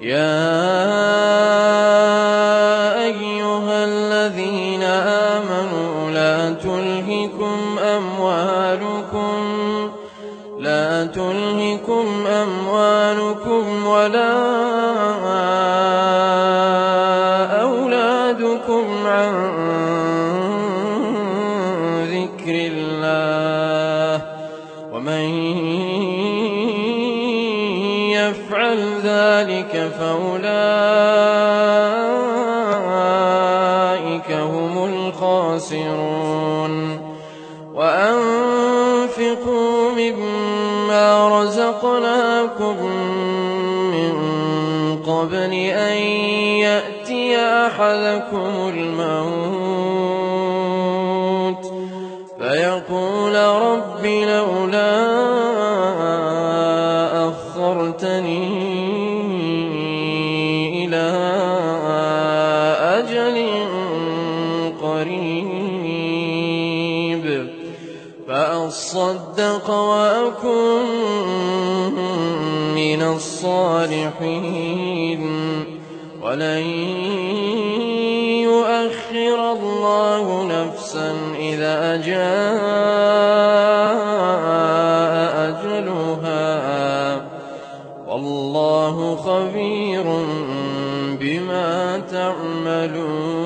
يَا أَيُّهَا الَّذِينَ آمَنُوا لَا تُلْهِكُمْ أَمْوَالُكُمْ وَلَا أَوْلَادُكُمْ عَن ذِكْرِ اللَّهِ ۚ وَمَن يَفْعَلْ ذَٰلِكَ فَأُولَٰئِكَ هُمُ الْخَاسِرُونَ وَأَنفِقُوا مِمَّا رَزَقْنَاكُم مِّن قَبْلِ أَن يَأْتِيَ أَحَدَكُمُ الْمَوْتُ فَيَقُولَ رَبِّ لَوْلَا أَخَّرْتَنِي إِلَىٰ أَجَلٍ قَرِيبٍ فَأَصَّدَّقَ وَأَكُن مِّنَ الصَّالِحِينَ وَلَن يُؤَخِّرَ اللَّهُ نَفْسًا إِذَا جَاءَ أَجَلُهَا ۚ وَاللَّهُ خَبِيرٌ بِمَا تَعْمَلُونَ